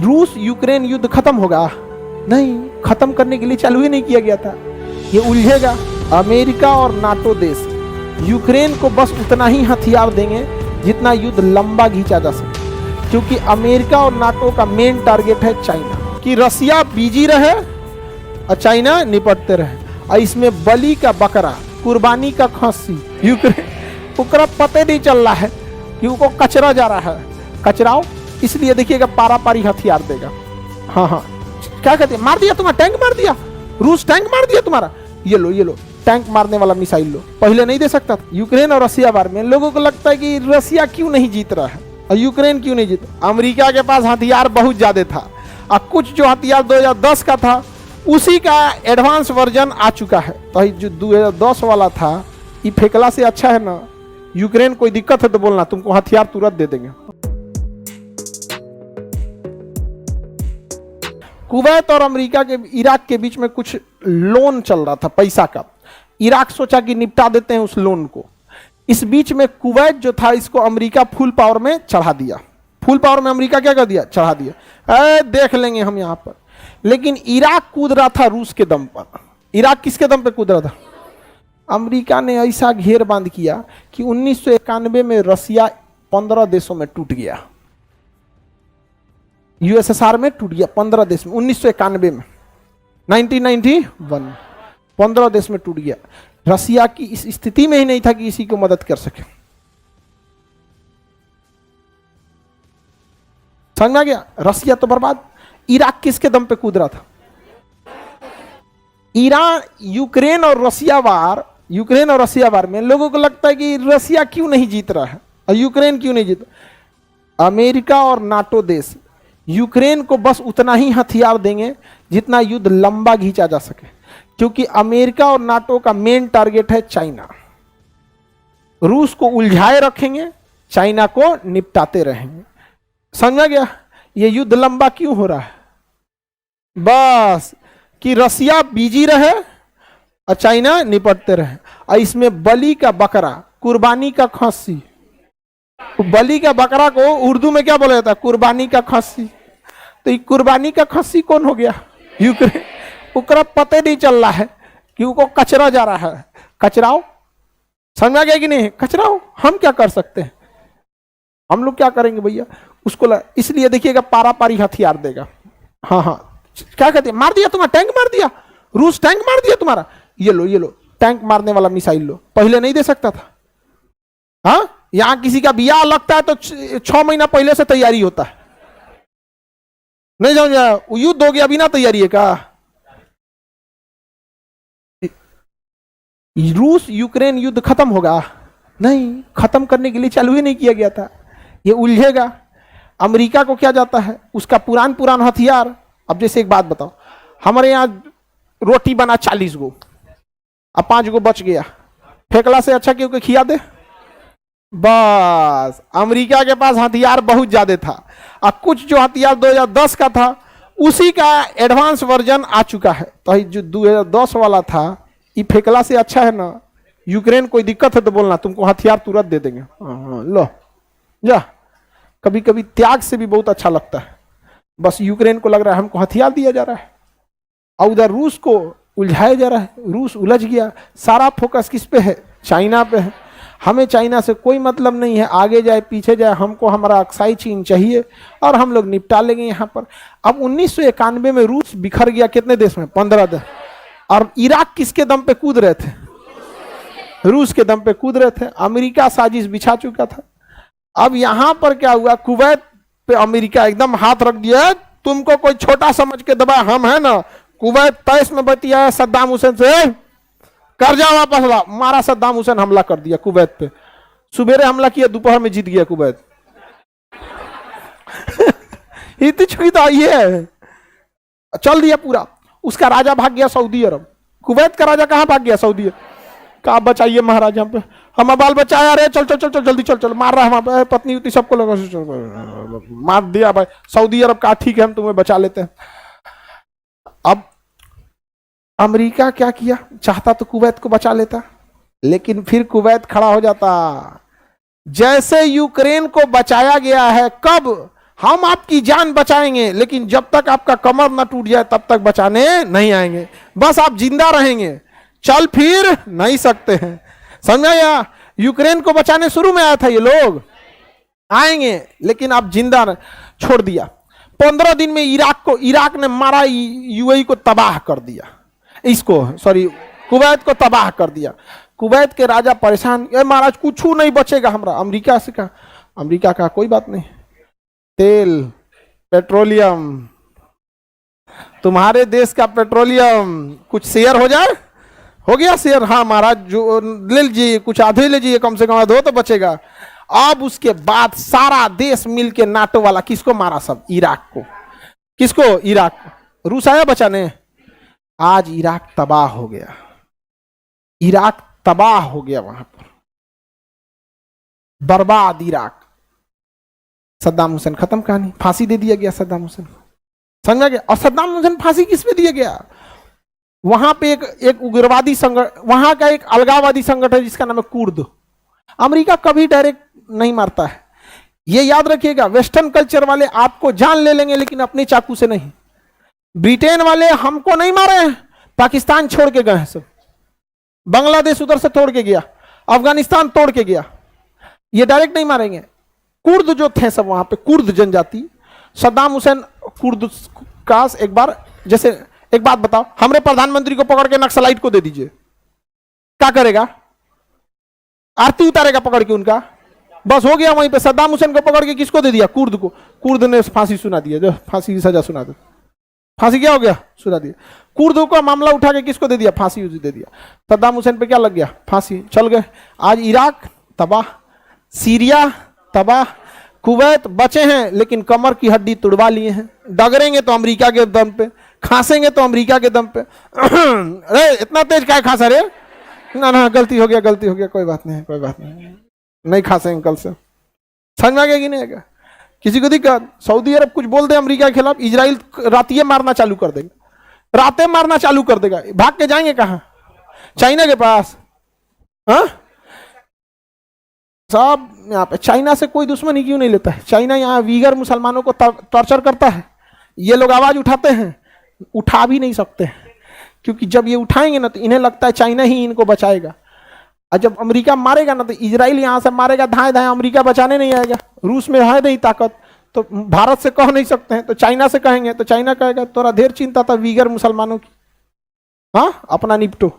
रूस यूक्रेन युद्ध खत्म होगा? नहीं, खत्म करने के लिए चालू ही नहीं किया गया था, ये उलझेगा। अमेरिका और नाटो देश यूक्रेन को बस उतना ही हथियार देंगे जितना युद्ध लंबा खींचा जा सके, क्योंकि अमेरिका और नाटो का मेन टारगेट है चाइना, कि रसिया बिजी रहे और चाइना निपटते रहे। और इसमें बलि का बकरा, कुर्बानी का खस्सी यूक्रेन ओकरा पते नहीं चल रहा है कि उनको कचरा जा रहा है, कचराओ, इसलिए देखिएगा पारा पारी हथियार देगा। हाँ हाँ, क्या कहते हैं, मार दिया तुम्हारा टैंक, मार दिया रूस, टैंक मार दिया तुम्हारा, ये लो टैंक मारने वाला मिसाइल लो। पहले नहीं दे सकता था। यूक्रेन और रसिया बार में लोगों को लगता है कि रसिया क्यों नहीं जीत रहा है और यूक्रेन क्यों नहीं जीत। अमेरिका के पास हथियार बहुत ज्यादा था और कुछ जो हथियार 2010 का था उसी का एडवांस वर्जन आ चुका है। तो जो 2010 वाला था ये फेंकला से अच्छा है ना, यूक्रेन कोई दिक्कत है तो बोलना, तुमको हथियार तुरंत दे देंगे। कुवैत और अमेरिका के इराक के बीच में कुछ लोन चल रहा था पैसा का। इराक सोचा कि निपटा देते हैं उस लोन को। इस बीच में कुवैत जो था इसको अमेरिका फुल पावर में चढ़ा दिया। फुल पावर में अमेरिका क्या कर दिया, चढ़ा दिया, देख लेंगे हम यहाँ पर। लेकिन इराक कूद रहा था रूस के दम पर। इराक किसके दम पे कूद रहा था? अमेरिका ने ऐसा घेर बांध किया कि 1991 में रसिया 15 देशों में टूट गया। यूएसएसआर में टूट गया 15 देश में 1991 में, 1991 15 देश में टूट गया। रसिया की इस स्थिति में ही नहीं था कि इसी को मदद कर सके। समझ में आ गया? रसिया तो बर्बाद। इराक किसके दम पे कूद रहा था? ईरान, यूक्रेन और रसिया वार में लोगों को लगता है कि रसिया क्यों नहीं जीत रहा है और यूक्रेन क्यों नहीं जीत। अमेरिका और नाटो देश यूक्रेन को बस उतना ही हथियार देंगे जितना युद्ध लंबा खींचा जा सके, क्योंकि अमेरिका और नाटो का मेन टारगेट है चाइना। रूस को उलझाए रखेंगे, चाइना को निपटाते रहेंगे। समझ में गया? ये युद्ध लंबा क्यों हो रहा है? बस कि रसिया बिजी रहे और चाइना निपटते रहे। और इसमें बलि का बकरा, कुर्बानी का खस्सी, बलि का बकरा को उर्दू में क्या बोला जाता है? कुर्बानी का खस्सी। तो ये कुर्बानी का खस्सी कौन हो गया? यूक्रेन। ओकरा पते नहीं चल रहा है कि उनको कचरा जा रहा है, कचराओ। समझ में आ गया कि नहीं? कचराओ, हम क्या कर सकते हैं? हम लोग क्या करेंगे भैया उसको? इसलिए देखिएगा पारा पारी हथियार देगा। हाँ हाँ, क्या कहते हैं, मार दिया तुम्हारा टैंक, मार दिया रूस, टैंक मार दिया तुम्हारा, ये लो टैंक मारने वाला मिसाइल लो। पहले नहीं दे सकता था। हाँ, यहां किसी का बियाह लगता है तो 6 महीना पहले से तैयारी होता है। नहीं समझा? युद्ध हो गया बिना तैयारी है का? रूस यूक्रेन युद्ध खत्म होगा? नहीं, खत्म करने के लिए चालू ही नहीं किया गया था, ये उलझेगा। अमेरिका को क्या जाता है, उसका पुरान हथियार। अब जैसे एक बात बताओ, हमारे यहाँ रोटी बना 40 गो, अब 5 गो बच गया, फेंकला से अच्छा क्योंकि खिया दे। बस अमेरिका के पास हथियार बहुत ज्यादा था और कुछ जो हथियार 2010 का था उसी का एडवांस वर्जन आ चुका है। तो जो 2010 वाला था ये फेंकला से अच्छा है ना, यूक्रेन कोई दिक्कत है तो बोलना, तुमको हथियार तुरंत दे देंगे। लो जा, कभी कभी त्याग से भी बहुत अच्छा लगता है। बस यूक्रेन को लग रहा है हमको हथियार दिया जा रहा है और उधर रूस को उलझाया जा रहा है। रूस उलझ गया, सारा फोकस किस पे है? चाइना पे है। हमें चाइना से कोई मतलब नहीं है, आगे जाए पीछे जाए, हमको हमारा अक्साई चीन चाहिए और हम लोग निपटा लेंगे यहाँ पर। अब 1991 में रूस बिखर गया कितने देश में? 15 देश। और इराक किसके दम पे कूद रहे थे? रूस के दम पे कूद रहे थे। अमेरिका साजिश बिछा चुका था। अब यहां पर क्या हुआ, कुवैत पे अमेरिका एकदम हाथ रख दिया, तुमको कोई छोटा समझ के दबा, हम है ना। कुवैत तैश में बतिया सद्दाम हुसैन से, कर जा वापस ला, मारा सद्दाम हुसैन, हमला कर दिया कुवैत पे। सुबेरे हमला किया, दोपहर में जीत गया कुवैत। इतनी छुई तो आई है, चल दिया पूरा। उसका राजा भाग गया सऊदी अरब। कुवैत का राजा कहां भाग गया? सऊदी अरब। कहा बचाइए महाराज, हम पे हम बाल बचाया, अरे चल चल चल चल जल्दी चल चल, मार रहा है पत्नी उतनी सबको लगा, मार दिया भाई। सऊदी अरब कहा ठीक है हम तुम्हें बचा लेते हैं। अब अमेरिका क्या किया, चाहता तो कुवैत को बचा लेता, लेकिन फिर कुवैत खड़ा हो जाता। जैसे यूक्रेन को बचाया गया है, कब? हम आपकी जान बचाएंगे, लेकिन जब तक आपका कमर न टूट जाए तब तक बचाने नहीं आएंगे। बस आप जिंदा रहेंगे, चल फिर नहीं सकते हैं। समझा? या यूक्रेन को बचाने शुरू में आया था ये लोग, आएंगे लेकिन आप जिंदा छोड़ दिया। 15 दिन में इराक ने मारा, यूएई को तबाह कर दिया, कुवैत को तबाह कर दिया। कुवैत के राजा परेशान, महाराज कुछ नहीं बचेगा हमरा। अमेरिका से कहा, अमेरिका का कोई बात नहीं, तेल पेट्रोलियम, तुम्हारे देश का पेट्रोलियम कुछ शेयर हो जाए, हो गया शेयर, हाँ महाराज जो ले लीजिए, कुछ आधे लीजिए, कम से कम आधे तो बचेगा। अब उसके बाद सारा देश मिलके नाटो वाला किसको मारा? सब इराक को। किसको? इराक को। रूस आया बचाने। आज इराक तबाह हो गया, इराक तबाह हो गया, वहां पर बर्बाद इराक। सद्दाम हुसैन खत्म कहानी, फांसी दे दिया गया सद्दाम हुसैन। समझ गया? और सद्दाम हुसैन फांसी किस पे दिया गया? वहां पे एक उग्रवादी संगठन, वहां का एक अलगाववादी संगठन जिसका नाम है कुर्द। अमेरिका कभी डायरेक्ट नहीं मारता है, ये याद रखिएगा। वेस्टर्न कल्चर वाले आपको जान ले लेंगे लेकिन अपने चाकू से नहीं। ब्रिटेन वाले हमको नहीं मारे हैं, पाकिस्तान छोड़ के गए हैं सब, बांग्लादेश उधर से तोड़ के गया, अफगानिस्तान तोड़ के गया, ये डायरेक्ट नहीं मारेंगे। कुर्द जो थे सब वहां पे, कुर्द जनजाति, सद्दाम हुसैन कुर्द का एक बार, जैसे एक बात बताओ, हमारे प्रधानमंत्री को पकड़ के नक्सलाइट को दे दीजिए, क्या करेगा? आरती उतारेगा पकड़ के उनका, बस हो गया वहीं पे। सद्दाम हुसैन को पकड़ के किसको दे दिया? कुर्द को। कुर्द ने फांसी सुना दिया, जो फांसी की सजा सुना दो। फांसी क्या हो गया? सुना दिया। कुर्द को मामला उठा के किसको दे दिया? फांसी दे दिया। सद्दाम हुसैन पे क्या लग गया? फांसी, चल गए। आज इराक तबाह, सीरिया तबाह, कुवैत बचे हैं लेकिन कमर की हड्डी तुड़वा लिए हैं। डगरेंगे तो अमेरिका के दम पे, खांसेंगे तो अमेरिका के दम पे। अरे इतना तेज क्या खांसा रे? ना गलती हो गया, गलती हो गया, कोई बात नहीं, कोई बात नहीं, नहीं खांसेंगे कल से। समझ में आ गया कि नहीं आएगा? किसी को दिक्कत? सऊदी अरब कुछ बोल दे अमेरिका के खिलाफ, इजराइल रातिये मारना चालू कर देगा, रातें मारना चालू कर देगा। भाग के जाएंगे कहां? चाइना के पास। हाँ सब यहाँ पे चाइना से कोई दुश्मनी क्यों नहीं लेता है? चाइना यहाँ वीगर मुसलमानों को टॉर्चर करता है, ये लोग आवाज उठाते हैं, उठा भी नहीं सकते हैं, क्योंकि जब ये उठाएंगे ना तो इन्हें लगता है चाइना ही इनको बचाएगा, और जब अमेरिका मारेगा ना तो इजराइल यहां से मारेगा, धाए धाए, अमेरिका बचाने नहीं आएगा। रूस में है नहीं ताकत, तो भारत से कह नहीं सकते हैं, तो चाइना से कहेंगे तो चाइना कहेगा तोरा ढेर चिंता था वीगर मुसलमानों की, हाँ अपना निपटो।